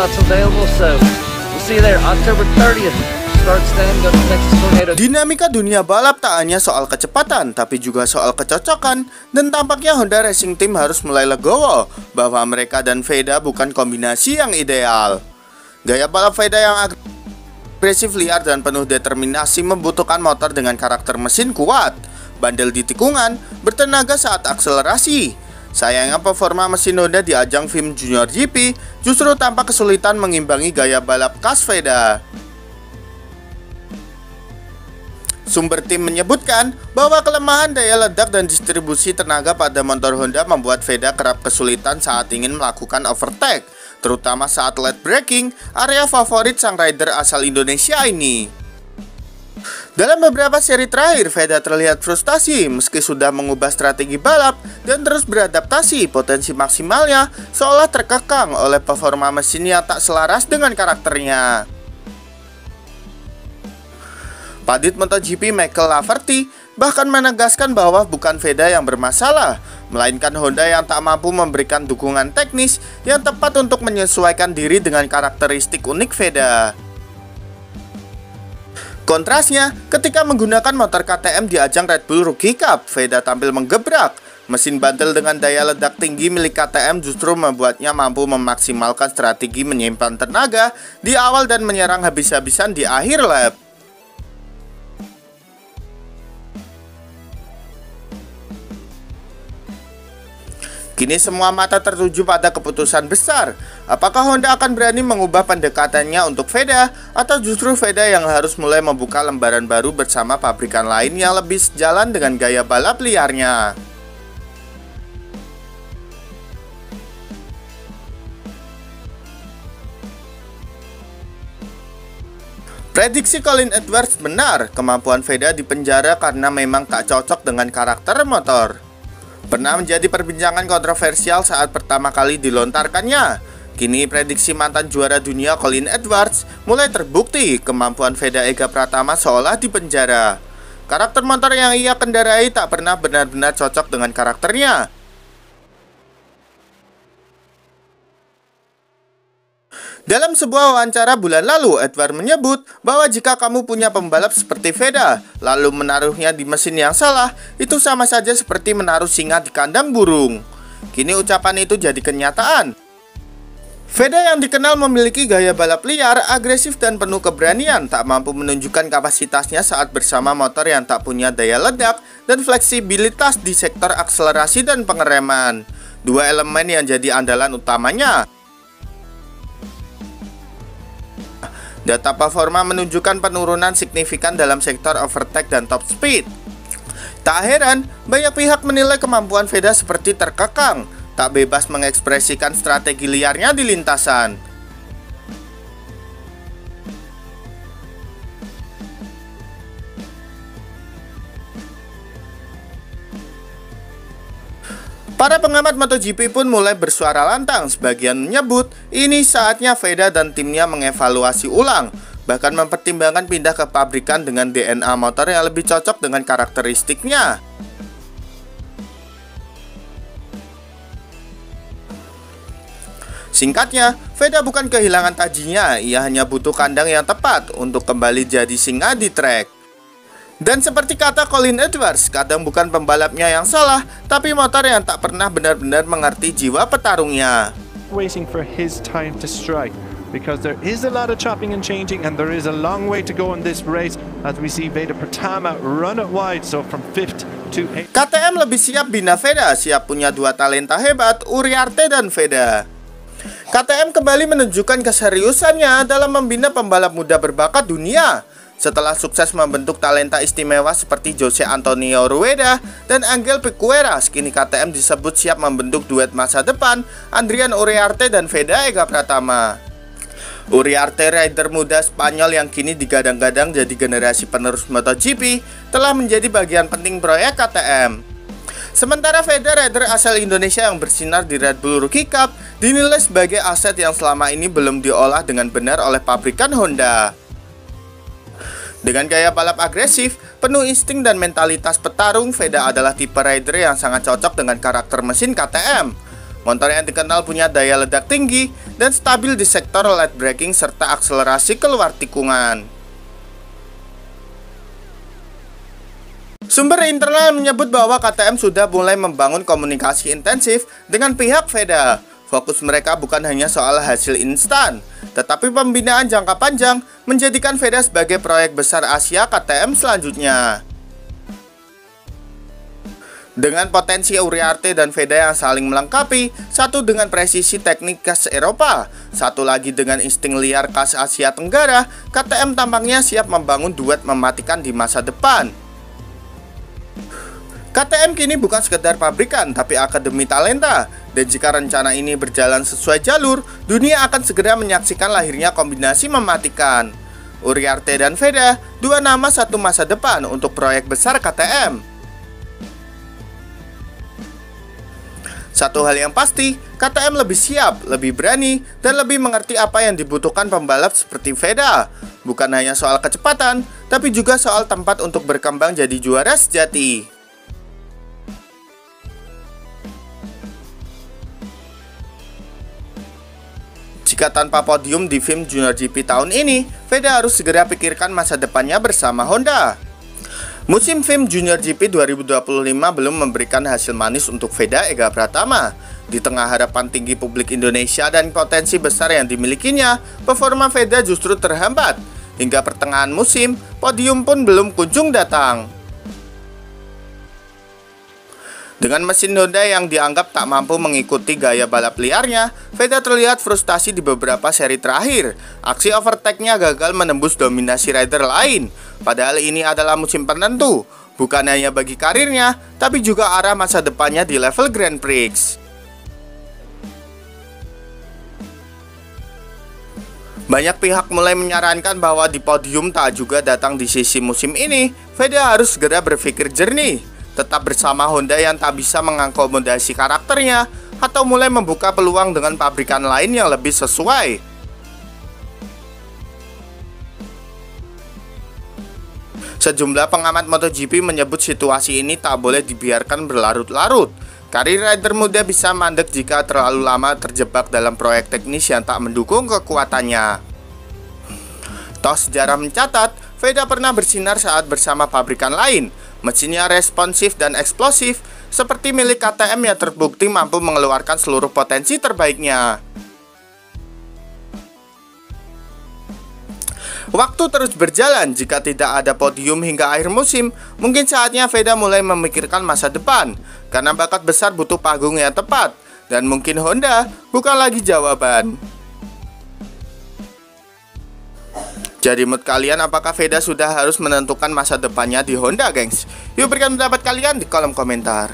slots available, so we'll see you there October 30th. Start stand, go to Texas Tornado. Dinamika dunia balap tak hanya soal kecepatan, tapi juga soal kecocokan. Dan tampaknya Honda Racing Team harus mulai legowo bahwa mereka dan Veda bukan kombinasi yang ideal. Gaya balap Veda yang agresif, liar, dan penuh determinasi membutuhkan motor dengan karakter mesin kuat, bandel di tikungan, bertenaga saat akselerasi. Sayangnya performa mesin Honda di ajang FIM Junior GP justru tampak kesulitan mengimbangi gaya balap khas Veda. Sumber tim menyebutkan bahwa kelemahan daya ledak dan distribusi tenaga pada motor Honda membuat Veda kerap kesulitan saat ingin melakukan overtake, terutama saat late braking, area favorit sang rider asal Indonesia ini. Dalam beberapa seri terakhir, Veda terlihat frustasi meski sudah mengubah strategi balap dan terus beradaptasi. Potensi maksimalnya seolah terkekang oleh performa mesin yang tak selaras dengan karakternya. Padit MotoGP Michael Laverty bahkan menegaskan bahwa bukan Veda yang bermasalah, melainkan Honda yang tak mampu memberikan dukungan teknis yang tepat untuk menyesuaikan diri dengan karakteristik unik Veda. Kontrasnya, ketika menggunakan motor KTM di ajang Red Bull Rookie Cup, Veda tampil menggebrak. Mesin bandel dengan daya ledak tinggi milik KTM justru membuatnya mampu memaksimalkan strategi menyimpan tenaga di awal dan menyerang habis-habisan di akhir lap. Kini semua mata tertuju pada keputusan besar. Apakah Honda akan berani mengubah pendekatannya untuk Veda, atau justru Veda yang harus mulai membuka lembaran baru bersama pabrikan lain yang lebih sejalan dengan gaya balap liarnya? Prediksi Colin Edwards benar, kemampuan Veda di penjara karena memang tak cocok dengan karakter motor. Pernah menjadi perbincangan kontroversial saat pertama kali dilontarkannya. Kini prediksi mantan juara dunia Colin Edwards mulai terbukti, kemampuan Veda Ega Pratama seolah di penjara. Karakter motor yang ia kendarai tak pernah benar-benar cocok dengan karakternya. Dalam sebuah wawancara bulan lalu, Edward menyebut bahwa jika kamu punya pembalap seperti Veda, lalu menaruhnya di mesin yang salah, itu sama saja seperti menaruh singa di kandang burung. Kini ucapan itu jadi kenyataan. Veda yang dikenal memiliki gaya balap liar, agresif, dan penuh keberanian, tak mampu menunjukkan kapasitasnya saat bersama motor yang tak punya daya ledak dan fleksibilitas di sektor akselerasi dan pengereman. Dua elemen yang jadi andalan utamanya. Data performa menunjukkan penurunan signifikan dalam sektor overtake dan top speed. Tak heran, banyak pihak menilai kemampuan Veda seperti terkekang, tak bebas mengekspresikan strategi liarnya di lintasan. Para pengamat MotoGP pun mulai bersuara lantang. Sebagian menyebut ini saatnya Veda dan timnya mengevaluasi ulang, bahkan mempertimbangkan pindah ke pabrikan dengan DNA motor yang lebih cocok dengan karakteristiknya. Singkatnya, Veda bukan kehilangan tajinya, ia hanya butuh kandang yang tepat untuk kembali jadi singa di trek. Dan seperti kata Colin Edwards, kadang bukan pembalapnya yang salah, tapi motor yang tak pernah benar-benar mengerti jiwa petarungnya. Waiting for his time to strike, because there is a lot of chopping and changing, and there is a long way to go in this race as we see Veda Pratama run it wide, so from 5th to 8th. KTM lebih siap bina Veda, siap punya dua talenta hebat, Uriarte dan Veda. KTM kembali menunjukkan keseriusannya dalam membina pembalap muda berbakat dunia. Setelah sukses membentuk talenta istimewa seperti Jose Antonio Rueda dan Angel Piqueras, kini KTM disebut siap membentuk duet masa depan Adrian Uriarte dan Veda Ega Pratama. Uriarte, rider muda Spanyol yang kini digadang-gadang jadi generasi penerus MotoGP, telah menjadi bagian penting proyek KTM. Sementara Veda, rider asal Indonesia yang bersinar di Red Bull Rookie Cup, dinilai sebagai aset yang selama ini belum diolah dengan benar oleh pabrikan Honda. Dengan gaya balap agresif, penuh insting dan mentalitas petarung, Veda adalah tipe rider yang sangat cocok dengan karakter mesin KTM. Motor yang dikenal punya daya ledak tinggi dan stabil di sektor late braking serta akselerasi keluar tikungan. Sumber internal menyebut bahwa KTM sudah mulai membangun komunikasi intensif dengan pihak VEDA. Fokus mereka bukan hanya soal hasil instan, tetapi pembinaan jangka panjang menjadikan VEDA sebagai proyek besar Asia KTM selanjutnya. Dengan potensi Uriarte dan VEDA yang saling melengkapi, satu dengan presisi teknik khas Eropa, satu lagi dengan insting liar khas Asia Tenggara, KTM tampaknya siap membangun duet mematikan di masa depan. KTM kini bukan sekedar pabrikan, tapi akademi talenta. Dan jika rencana ini berjalan sesuai jalur, dunia akan segera menyaksikan lahirnya kombinasi mematikan. Uriarte dan VEDA, dua nama satu masa depan untuk proyek besar KTM. Satu hal yang pasti, KTM lebih siap, lebih berani, dan lebih mengerti apa yang dibutuhkan pembalap seperti VEDA. Bukan hanya soal kecepatan, tapi juga soal tempat untuk berkembang jadi juara sejati. Jika tanpa podium di FIM Junior GP tahun ini, VEDA harus segera pikirkan masa depannya bersama Honda. Musim FIM Junior GP 2025 belum memberikan hasil manis untuk VEDA Ega Pratama. Di tengah harapan tinggi publik Indonesia dan potensi besar yang dimilikinya, performa VEDA justru terhambat. Hingga pertengahan musim, podium pun belum kunjung datang. Dengan mesin Honda yang dianggap tak mampu mengikuti gaya balap liarnya, VEDA terlihat frustasi di beberapa seri terakhir. Aksi overtake-nya gagal menembus dominasi rider lain. Padahal ini adalah musim penentu, bukan hanya bagi karirnya, tapi juga arah masa depannya di level Grand Prix. Banyak pihak mulai menyarankan bahwa di podium tak juga datang di sisi musim ini. VEDA harus segera berpikir jernih, tetap bersama Honda yang tak bisa mengakomodasi karakternya, atau mulai membuka peluang dengan pabrikan lain yang lebih sesuai. Sejumlah pengamat MotoGP menyebut situasi ini tak boleh dibiarkan berlarut-larut. Karir rider muda bisa mandek jika terlalu lama terjebak dalam proyek teknis yang tak mendukung kekuatannya. Toh sejarah mencatat, VEDA pernah bersinar saat bersama pabrikan lain. Mesinnya responsif dan eksplosif, seperti milik KTM yang terbukti mampu mengeluarkan seluruh potensi terbaiknya. Waktu terus berjalan, jika tidak ada podium hingga akhir musim, mungkin saatnya VEDA mulai memikirkan masa depan. Karena bakat besar butuh panggung yang tepat, dan mungkin Honda bukan lagi jawaban. Jadi menurut kalian, apakah VEDA sudah harus menentukan masa depannya di Honda, gengs? Yuk berikan pendapat kalian di kolom komentar.